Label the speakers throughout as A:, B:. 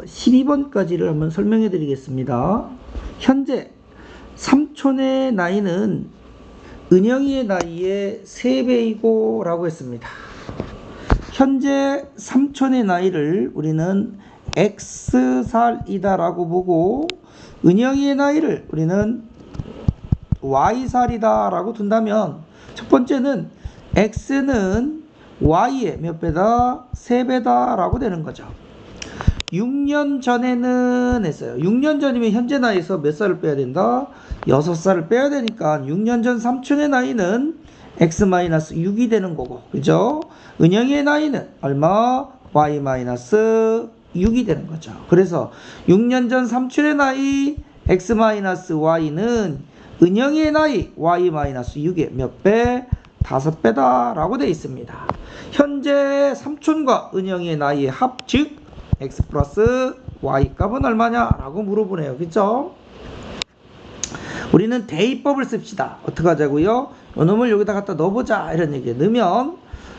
A: 12번까지를 한번 설명해 드리겠습니다. 현재 삼촌의 나이는 은영이의 나이의 3배이고 라고 했습니다. 현재 삼촌의 나이를 우리는 X살이다 라고 보고 은영이의 나이를 우리는 Y살이다 라고 둔다면, 첫 번째는 X는 Y의 몇 배다? 3배다 라고 되는 거죠. 6년 전에는 했어요. 6년 전이면 현재 나이에서 몇 살을 빼야 된다? 6살을 빼야 되니까 6년 전 삼촌의 나이는 X-6이 되는 거고, 그죠? 은영이의 나이는 얼마? Y-6이 되는 거죠. 그래서 6년 전 삼촌의 나이 X-Y는 은영이의 나이 Y-6의 몇 배? 5배다 라고 되어 있습니다. 현재 삼촌과 은영이의 나이의 합, 즉 X 플러스 Y 값은 얼마냐 라고 물어보네요. 그쵸? 우리는 대입법을 씁시다. 어떻게 하자고요? 요놈을 여기다 갖다 넣어보자 이런 얘기예요. 넣으면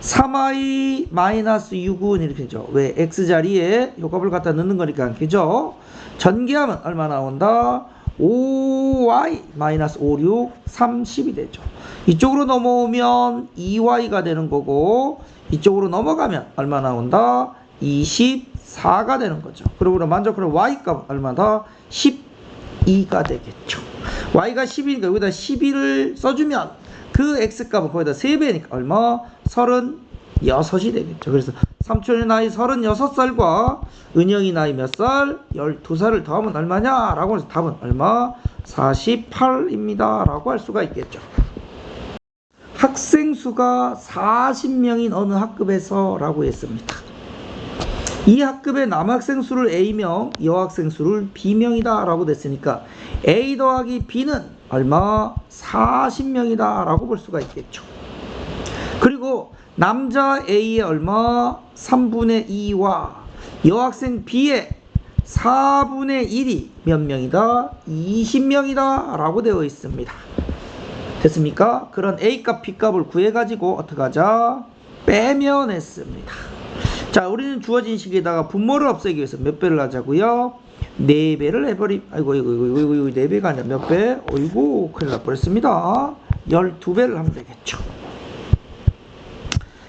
A: 3y-6은 이렇게 되죠. 왜? X자리에 요 값을 갖다 넣는 거니까. 그죠? 전개하면 얼마 나온다? 5y-5, 6, 30이 되죠. 이쪽으로 넘어오면 2y가 되는 거고, 이쪽으로 넘어가면 얼마 나온다? 24가 되는 거죠. 그러므로 만족하는 y값은 얼마다? 12가 되겠죠. y가 10이니까 여기다 12를 써주면 그 x값은 거기다 3배니까 얼마? 36이 되겠죠. 그래서 삼촌의 나이 36살과 은영이 나이 몇 살? 12살을 더하면 얼마냐? 라고 해서 답은 얼마? 48입니다. 라고 할 수가 있겠죠. 학생 수가 40명인 어느 학급에서 라고 했습니다. 이 학급의 남학생 수를 A명, 여학생 수를 B명이다 라고 됐으니까 A 더하기 B는 얼마? 40명이다 라고 볼 수가 있겠죠. 그리고 남자 A의 얼마? 3분의 2와 여학생 B의 4분의 1이 몇 명이다? 20명이다 라고 되어 있습니다. 됐습니까? 그런 A값, B값을 구해가지고 어떻게 하자? 빼면 했습니다. 자, 우리는 주어진 식에다가 분모를 없애기 위해서 몇 배를 하자고요? 4배를 해버리, 아이고, 4배가 아니라 몇 배? 어이구, 큰일 날 뻔했습니다. 12배를 하면 되겠죠.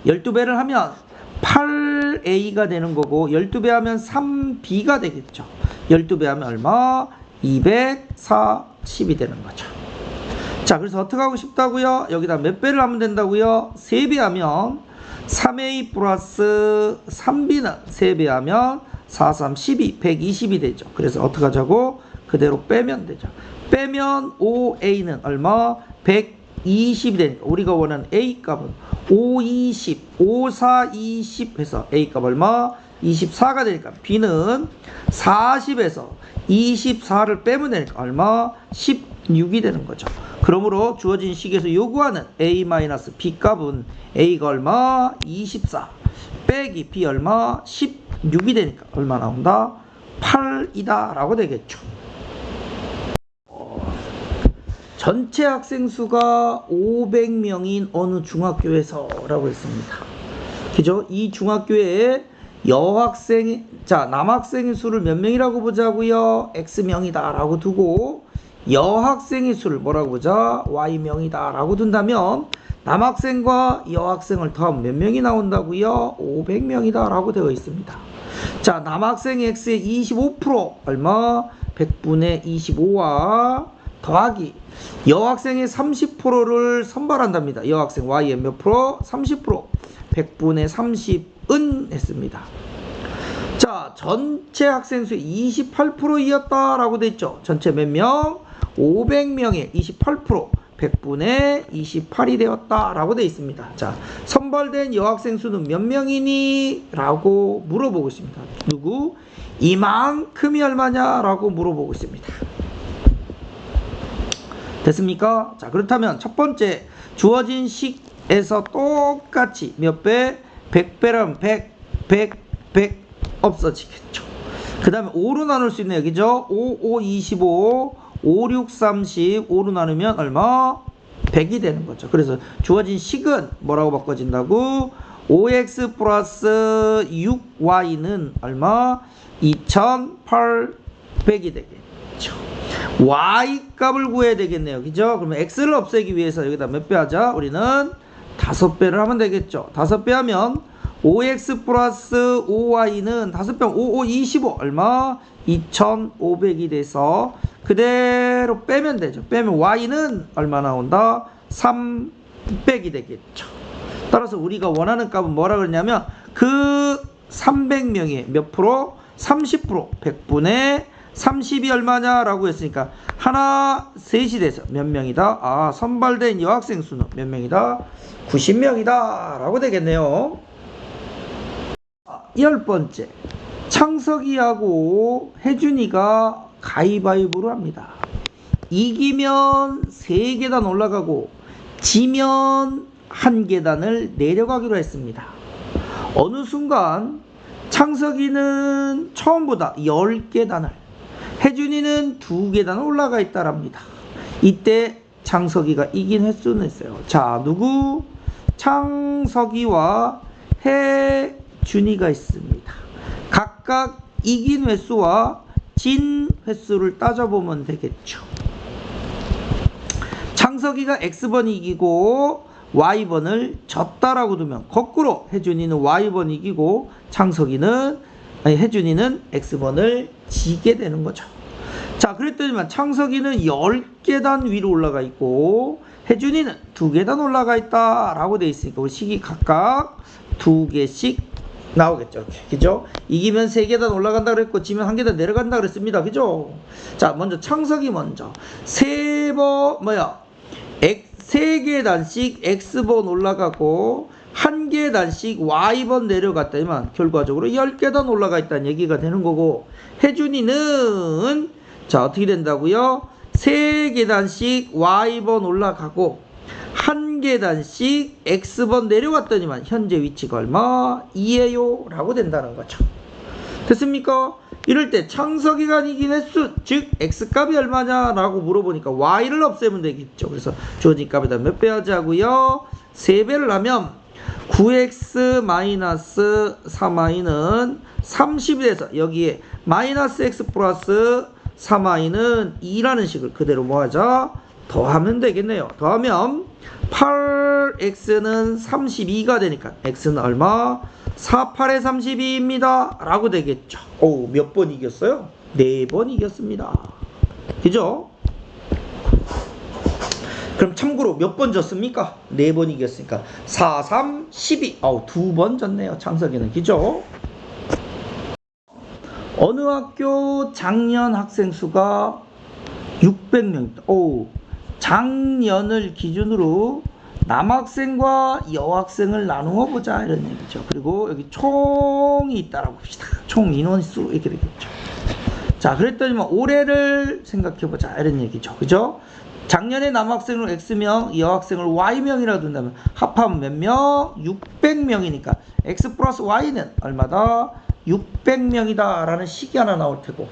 A: 12배를 하면 8A가 되는 거고, 12배 하면 3B가 되겠죠. 12배 하면 얼마? 240이 되는 거죠. 자, 그래서 어떻게 하고 싶다고요? 여기다 몇 배를 하면 된다고요? 3배 하면 3A 플러스 3B는 3배 하면 4, 3, 12, 120이 되죠. 그래서 어떻게 하자고? 그대로 빼면 되죠. 빼면 5A는 얼마? 120이 되니까 우리가 원하는 A값은 5, 20, 5, 4, 20 해서 A값 얼마? 24가 되니까 B는 40에서 24를 빼면 되니까 얼마? 16이 되는 거죠. 그러므로 주어진 식에서 요구하는 A-B 값은 A가 얼마? 24 빼기 B 얼마? 16이 되니까 얼마 나온다? 8이다 라고 되겠죠. 전체 학생 수가 500명인 어느 중학교에서 라고 했습니다. 그죠? 이 중학교에 여학생, 자, 남학생의 수를 몇 명이라고 보자고요? X명이다 라고 두고 여학생의 수를 뭐라고 보자? Y명이다 라고 둔다면 남학생과 여학생을 더하면 몇 명이 나온다고요? 500명이다 라고 되어 있습니다. 자, 남학생 X의 25% 얼마? 100분의 25와 더하기 여학생의 30%를 선발한답니다. 여학생 Y의 몇 프로? 30%. 100분의 30은 했습니다. 자, 전체 학생 수의 28%이었다라고 됐죠. 전체 몇 명? 500명의 28%. 100분의 28이 되었다라고 되어 있습니다. 자, 선발된 여학생 수는 몇 명이니? 라고 물어보고 있습니다. 누구? 이만큼이 얼마냐? 라고 물어보고 있습니다. 됐습니까? 자, 그렇다면 첫 번째 주어진 식에서 똑같이 몇 배? 100배라면 100 없어지겠죠. 그 다음에 5로 나눌 수 있네요. 그죠? 5, 5, 25, 5, 6, 30, 5로 나누면 얼마? 100이 되는 거죠. 그래서 주어진 식은 뭐라고 바꿔진다고? 5x 플러스 6y는 얼마? 2800이 되겠죠. y 값을 구해야 되겠네요. 그죠? 그러면 x를 없애기 위해서 여기다 몇 배 하자? 우리는 5배를 하면 되겠죠. 5배 하면 5x 플러스 5y는 5배 5, 5, 25 얼마? 2500이 돼서 그대로 빼면 되죠. 빼면 y는 얼마 나온다? 300이 되겠죠. 따라서 우리가 원하는 값은 뭐라 그러냐면 그 300명의 몇 프로? 30%, 100분의 30이 얼마냐 라고 했으니까 하나 셋이 돼서 몇 명이다? 아, 선발된 여학생 수는 몇 명이다? 90명이다 라고 되겠네요. 10번째, 창석이하고 혜준이가 가위바위보를 합니다. 이기면 3계단 올라가고 지면 1계단을 내려가기로 했습니다. 어느 순간 창석이는 처음보다 10계단을, 혜준이는 2계단을 올라가 있다랍니다. 이때 창석이가 이긴 횟수는 있어요. 자, 누구? 창석이와 혜준이가 있습니다. 각각 이긴 횟수와 진 횟수를 따져보면 되겠죠. 창석이가 X번 이기고 Y번을 졌다라고 두면 거꾸로 혜준이는 Y번 이기고 혜준이는 X번을 지게 되는 거죠. 자, 그랬더니만 창석이는 10계단 위로 올라가 있고 혜준이는 2계단 올라가 있다라고 돼 있으니까 우리 식이 각각 2개씩 나오겠죠. 이렇게. 그죠? 이기면 3계단 올라간다 그랬고 지면 1계단 내려간다 그랬습니다. 그죠? 자, 먼저 창석이 먼저 3계단씩 X번 올라가고 1계단씩 Y번 내려갔다면 결과적으로 10계단 올라가 있다는 얘기가 되는 거고, 혜준이는 자, 어떻게 된다고요? 3계단씩 Y번 올라가고 1계단씩 X번 내려갔더니만 현재 위치가 얼마? 2예요 라고 된다는 거죠. 됐습니까? 이럴 때 창석이가 이긴 횟수, 즉 X값이 얼마냐 라고 물어보니까 Y를 없애면 되겠죠. 그래서 주어진 값에다 몇 배 하자고요? 3배를 하면 9x-3y는 30이 돼서 여기에 마이너스 x 플러스 3y는 2라는 식을 그대로 뭐하자? 더하면 되겠네요. 더하면 8x는 32가 되니까 x는 얼마? 4, 8에 32입니다 라고 되겠죠. 오, 몇 번 이겼어요? 4번 이겼습니다. 그죠? 그럼 참고로 몇 번 졌습니까? 4번 이겼으니까 4, 3, 12. 2번 졌네요. 창석이는. 그죠? 어느 학교 작년 학생 수가 600명입니다. 오, 작년을 기준으로 남학생과 여학생을 나누어 보자 이런 얘기죠. 그리고 여기 총이 있다라고 봅시다. 총 인원수 이렇게 되겠죠. 자, 그랬더니 올해를 생각해 보자 이런 얘기죠. 그죠? 작년에 남학생을 X명, 여학생을 Y명이라고 둔다면 합하면 몇 명? 600명이니까 X 플러스 Y는 얼마다? 600명이다 라는 식이 하나 나올 테고,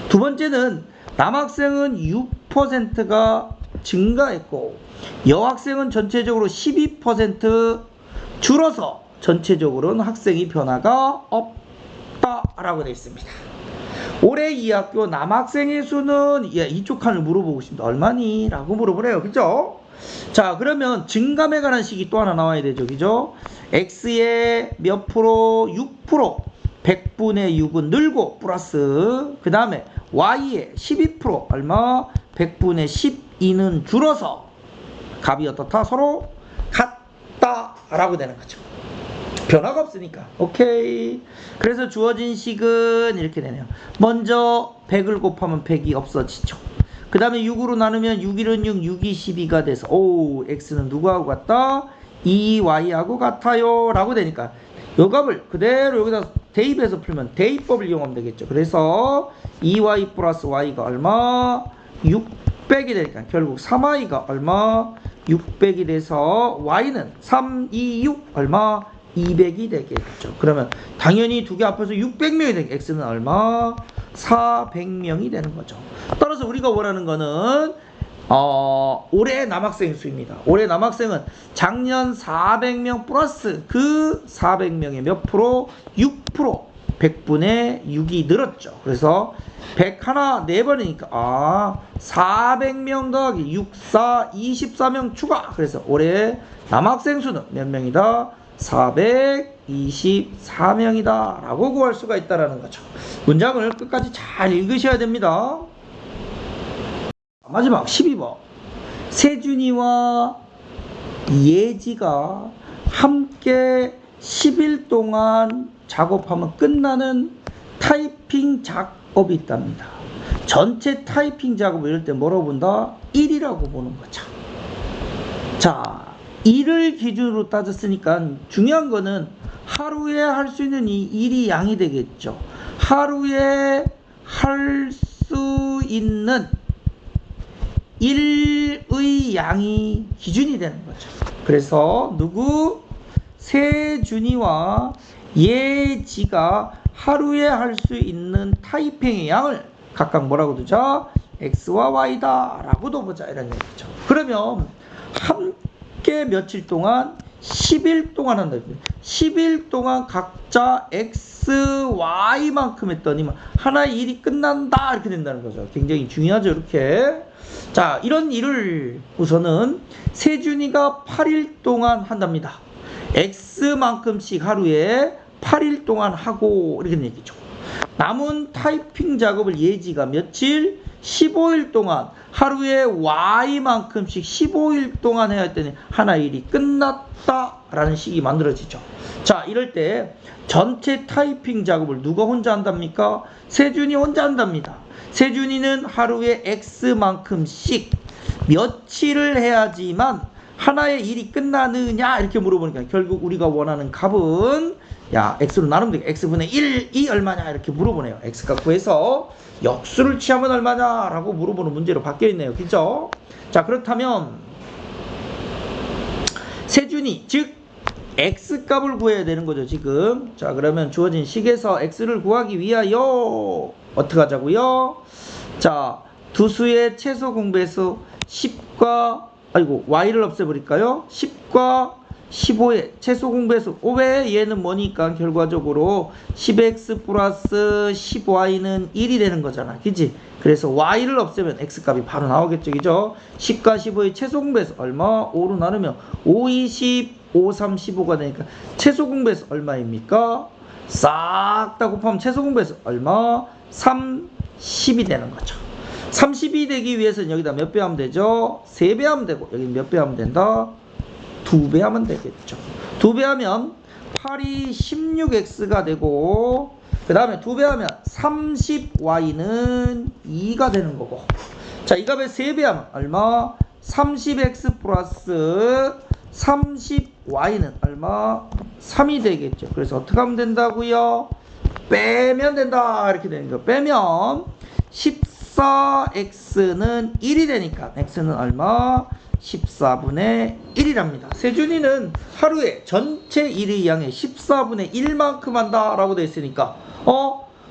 A: 두 번째는 남학생은 6%가 증가했고 여학생은 전체적으로 12% 줄어서 전체적으로는 학생이 변화가 없다라고 되어 있습니다. 올해 이 학교 남학생의 수는 이쪽 칸을 물어보고 싶습니다. 얼마니? 라고 물어보래요. 그죠? 자, 그러면 증감에 관한 식이 또 하나 나와야 되죠. 그죠? X의 몇 프로? 6%. 100분의 6은 늘고 플러스 그 다음에 Y의 12% 얼마? 100분의 12는 줄어서 값이 어떻다? 서로 같다 라고 되는 거죠. 변화가 없으니까. 오케이. 그래서 주어진 식은 이렇게 되네요. 먼저 100을 곱하면 100이 없어지죠. 그 다음에 6으로 나누면 6, 1은 6, 6이 12가 돼서 오, X는 누구하고 같다? 2Y하고 같아요 라고 되니까 요 값을 그대로 여기다 대입해서 풀면 대입법을 이용하면 되겠죠. 그래서 2y 플러스 y가 얼마? 600이 되니까 결국 3y가 얼마? 600이 돼서 y는 3, 2, 6 얼마? 200이 되겠죠. 그러면 당연히 두 개 앞에서 600명이 되게 x는 얼마? 400명이 되는 거죠. 따라서 우리가 원하는 거는 올해 남학생 수입니다. 올해 남학생은 작년 400명 플러스 그 400명의 몇 프로? 6%. 100분의 6이 늘었죠. 그래서 100 하나 4번이니까 400명 더하기 6, 4, 24명 추가. 그래서 올해 남학생 수는 몇 명이다? 424명이다 라고 구할 수가 있다라는 거죠. 문장을 끝까지 잘 읽으셔야 됩니다. 마지막 12번. 세준이와 예지가 함께 10일 동안 작업하면 끝나는 타이핑 작업이 있답니다. 전체 타이핑 작업을 이럴 때 뭐라고 본다? 1이라고 보는 거죠. 자, 1을 기준으로 따졌으니까 중요한 거는 하루에 할 수 있는 이 일이 양이 되겠죠. 하루에 할 수 있는 일의 양이 기준이 되는 거죠. 그래서 누구? 세준이와 예지가 하루에 할 수 있는 타이핑의 양을 각각 뭐라고 두자? X와 Y다 라고도 보자 이런 얘기죠. 그러면 함께 며칠 동안 10일 동안 한다. 10일 동안 각자 X, Y만큼 했더니 하나의 일이 끝난다 이렇게 된다는 거죠. 굉장히 중요하죠. 이렇게. 자, 이런 일을 우선은 세준이가 8일 동안 한답니다. X만큼씩 하루에 8일 동안 하고 이렇게 얘기죠. 남은 타이핑 작업을 예지가 며칠? 15일 동안 하루에 Y만큼씩 15일 동안 해야 했더니 하나의 일이 끝났다라는 식이 만들어지죠. 자, 이럴 때 전체 타이핑 작업을 누가 혼자 한답니까? 세준이 혼자 한답니다. 세준이는 하루에 X만큼씩 며칠을 해야지만 하나의 일이 끝나느냐 이렇게 물어보니까 결국 우리가 원하는 값은 X로 나누면 돼. X분의 1이 얼마냐 이렇게 물어보네요. X값 구해서 역수를 취하면 얼마냐라고 물어보는 문제로 바뀌어있네요. 그죠? 자, 그렇다면 세준이 즉 X값을 구해야 되는 거죠 지금. 자, 그러면 주어진 식에서 X를 구하기 위하여 어떻게 하자고요? 자, 두 수의 최소 공배수 10과 Y를 없애버릴까요? 10과 15의 최소 공배수 5에 얘는 뭐니까 결과적으로 10x 플러스 10y는 1이 되는 거잖아. 그치? 그래서 y를 없애면 x값이 바로 나오겠죠. 그죠? 10과 15의 최소 공배수 얼마? 5로 나누면 5, 20, 5, 3, 15가 되니까 최소 공배수 얼마입니까? 싹 다 곱하면 최소 공배수 얼마? 30이 되는 거죠. 30이 되기 위해서는 여기다 몇 배 하면 되죠? 3배 하면 되고 여기 몇 배 하면 된다? 2배 하면 되겠죠. 2배 하면 8이 16x가 되고 그 다음에 2배 하면 30y는 2가 되는 거고. 자, 이 값에 3배 하면 얼마? 30x 플러스 30y는 얼마? 3이 되겠죠. 그래서 어떻게 하면 된다고요? 빼면 된다 이렇게 되는 거. 빼면 14x는 1이 되니까 x는 얼마? 14분의 1이랍니다. 세준이는 하루에 전체 일의 양의 14분의 1만큼 한다 라고 되어 있으니까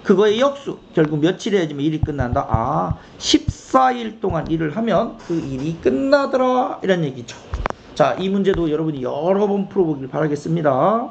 A: 그거의 역수 결국 며칠 해야지만 일이 끝난다. 14일 동안 일을 하면 그 일이 끝나더라 이런 얘기죠. 자, 이 문제도 여러분이 여러 번 풀어보길 바라겠습니다.